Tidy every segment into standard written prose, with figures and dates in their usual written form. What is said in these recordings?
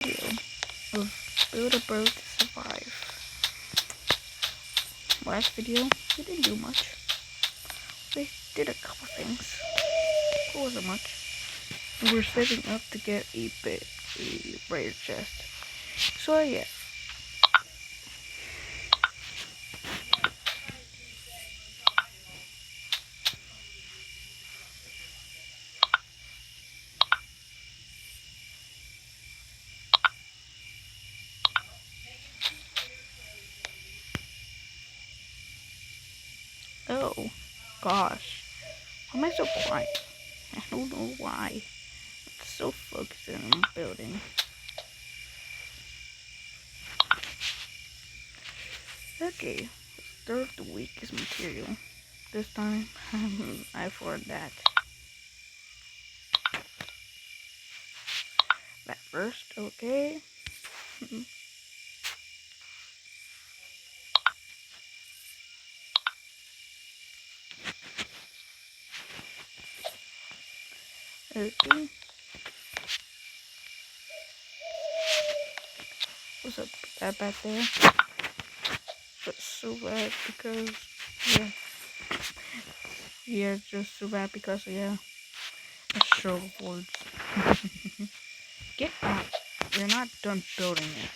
video of Build a Boat to Survive. Last video, we didn't do much. We did a couple things. It wasn't much. We were setting up to get a rare chest. So yeah. Oh, gosh. Why am I so quiet? I don't know why. I'm so focused on building. Okay, let's start with the weakest material. This time, I found that. That first, okay. Okay. What's up, that back there? But so bad because, just so bad because, a show words. Get out. You're not done building it.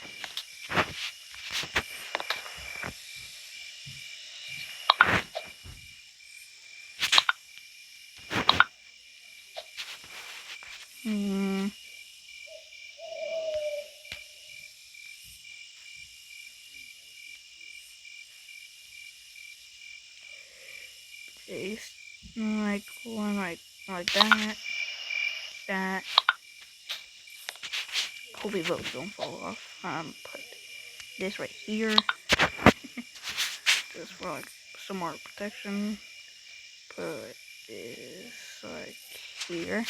Just like one like that. Hopefully those don't fall off. Put this right here. Just for like some more protection. Put this like here.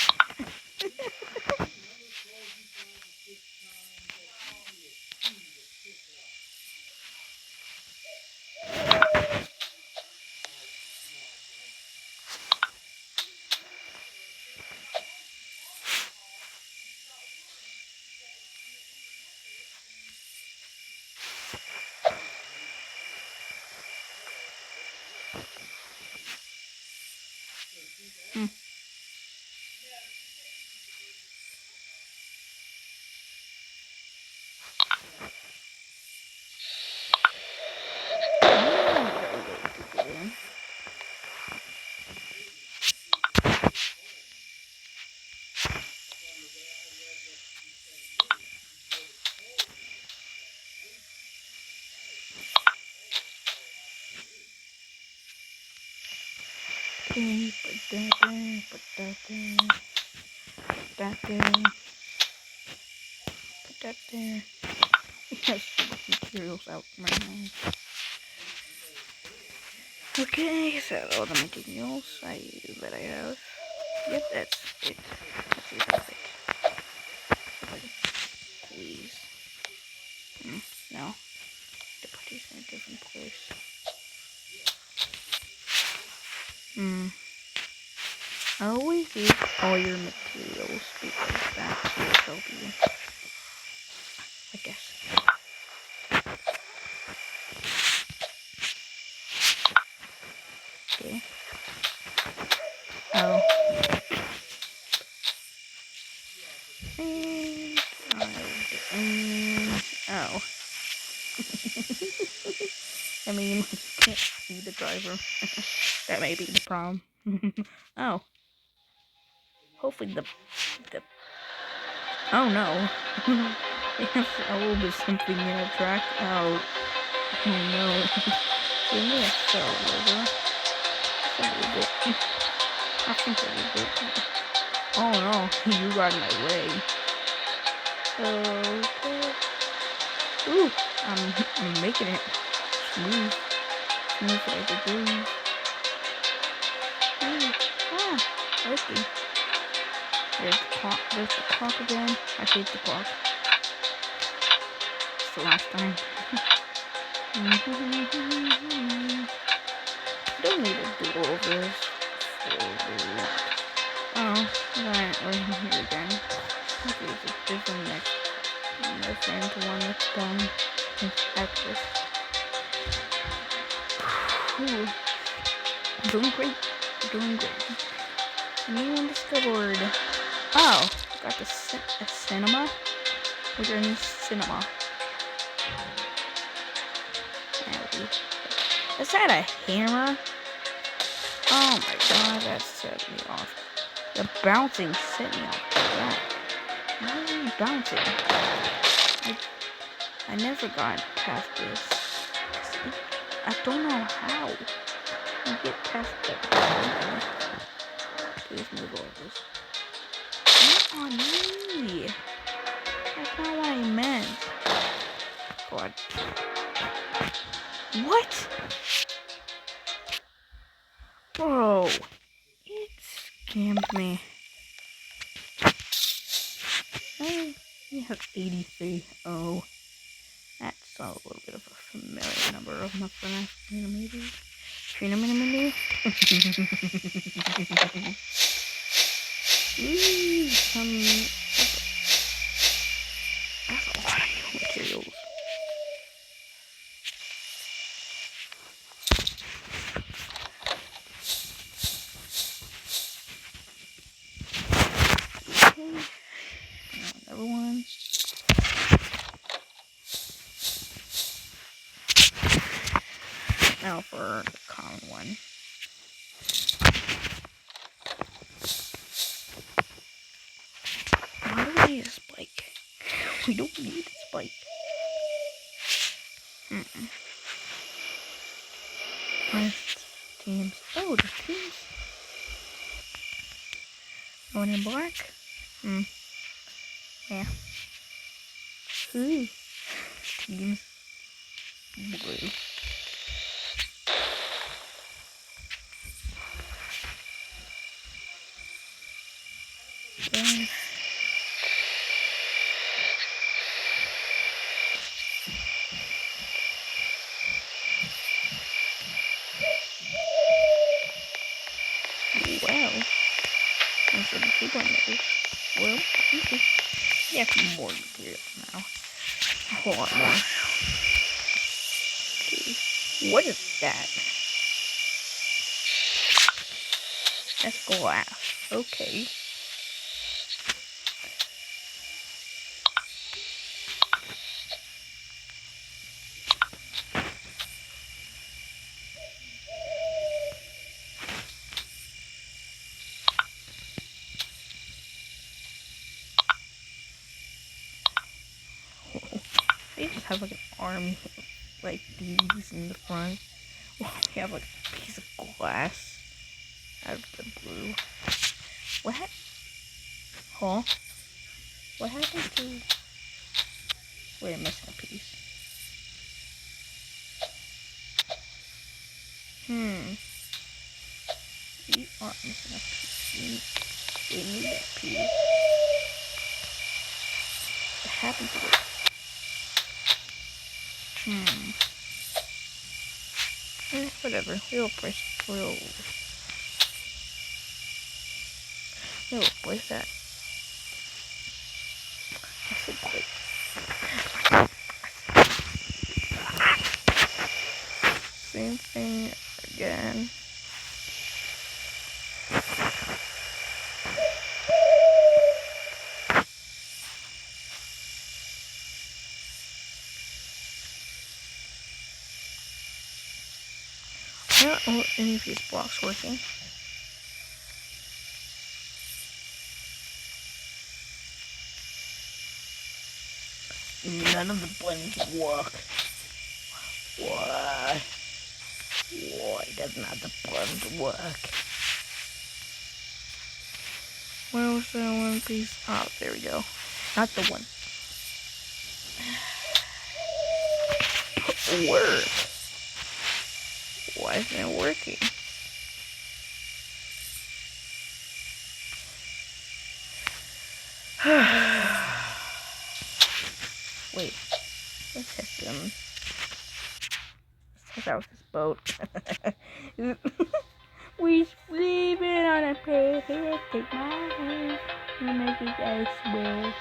Put that there, put that there, put that there, put that there. Yes, materials out right now. Okay, so all the materials that I have. Yep, that's it. Let's see if that's it. Please. No. To put these in a different place. Always use all your materials because that's will help you. I guess. Okay. Oh. Oh. I mean, you can't see the driver. That may be the problem. Oh. Hopefully the oh no. Oh, there's something in a track. Oh. Oh no. Give me a cell over. I think a little bit. Oh no, you got in my way. Okay. Ooh, I'm making it smooth. Smooth like a breeze. Okay. There's the clock again. I hate the clock. It's the last time. Don't need to do all this. Oh, right here again. Okay, it's a different next. referring to one that's done in practice. Ooh. Doing great. Doing great. Anyone discovered? Oh, got the cinema. What's your new cinema? Is that a hammer? Oh my god, that set me off. The bouncing set me off. That. Why are you bouncing? I never got past this. I don't know how you get past that. Please move over this. Not on me. That's not what I meant. God. What? Bro. It scammed me. We have 83. Oh. That's a little bit of a familiar number of my friends. Maybe. Ooh, that's a lot of materials. Okay. Another one. Now for the common one. Why do we need a spike? We don't need a spike. First teams. Oh, the teams. One in black. Yeah. Ooh. Teams. Blue. Then. Well. That's what the people know. Well, okay. Yeah, more material now. A whole lot more. Okay. What is that? That's glass. Okay. They just have like an army like these in the front. Well, we have like a piece of glass out of the blue. What? Huh? What happened to? Wait, I'm missing a piece. We are missing a piece. We need that piece. What happened to it? Whatever. We'll replace that. I said quit. Same thing again. I don't know any of these blocks working. None of the buttons work. Why? Why does not the buttons work? Where was that one piece? Oh, there we go. Not the one. Work. Why isn't it working? Wait. Let's test them. Let's test out this boat. We sleeping on a pig. Take my hand. You make it, I swear.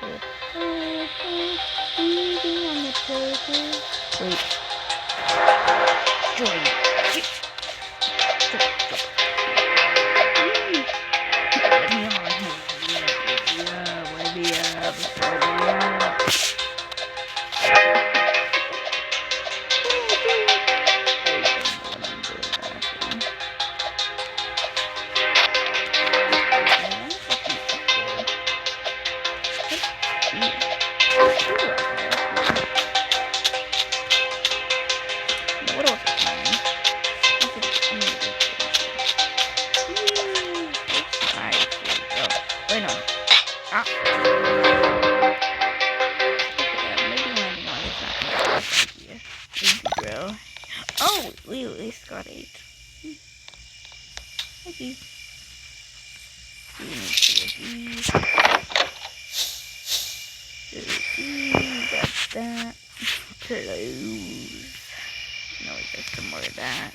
What else is mine? Nice. Here we go. Wait, no. Ah. Maybe landing on it's not the best idea. Easy, bro. Oh, we at least got 8. Okay. We need 2 of these. Got that. Close. No, we got some more of that.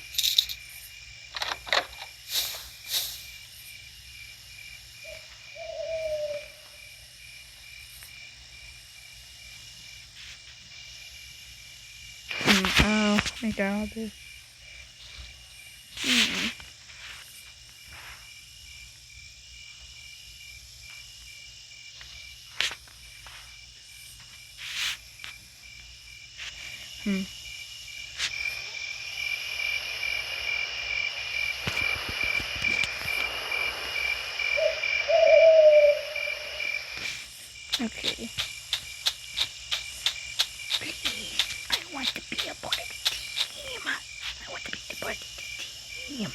Oh my god. Okay. Please, I want to be a part of the team. I want to be a part of the team.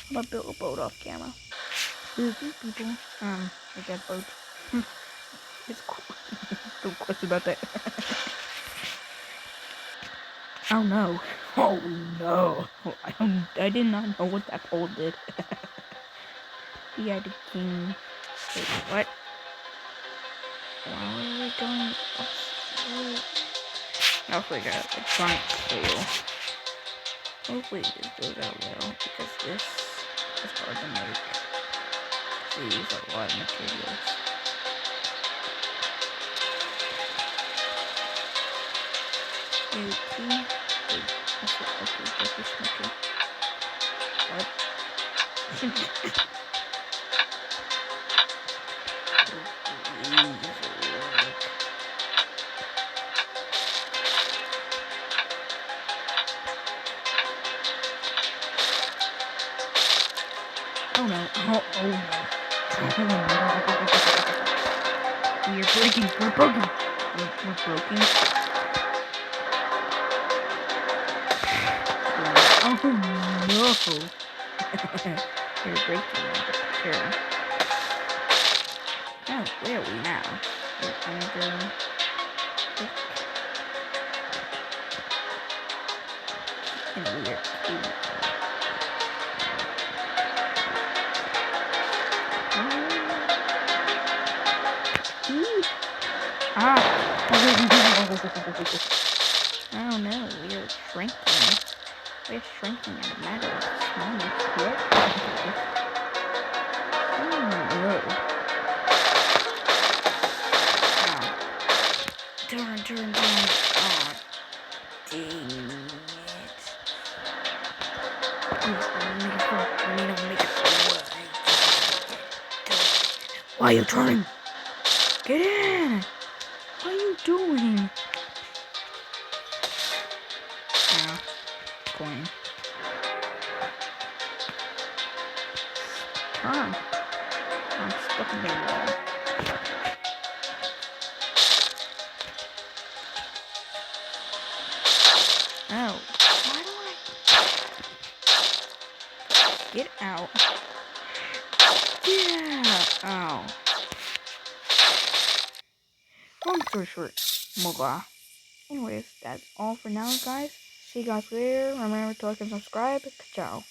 I'm gonna build a boat off camera. These people, I got boat. It's cool. No question about that. Oh no. Oh no. I did not know what that pole did. He had a king. Wait, what? Why are we going up slow? Hopefully got a giant sail. Hopefully this goes out well, because this is hard to make. So you use a lot of materials. Wait, that's what smoking. What? Oh no. Oh no. Oh no. We're breaking. We're broken. We're broken. Oh no. You're breaking. Sure. Oh, where are we now? We're gonna go in a weird cube. Oh no, we are shrinking. We're shrinking in a matter of moments. What? Oh no. Turn. Oh, dang it. We need to make it. Why are you turning? Get in! What are you doing? Ow. Coin. Turn. I'm stuck in the wall. Oh. Why do I... Get out. Yeah. Oh. Long story short, Moga. Anyways, that's all for now, guys. See you guys later. Remember to like and subscribe. Ciao.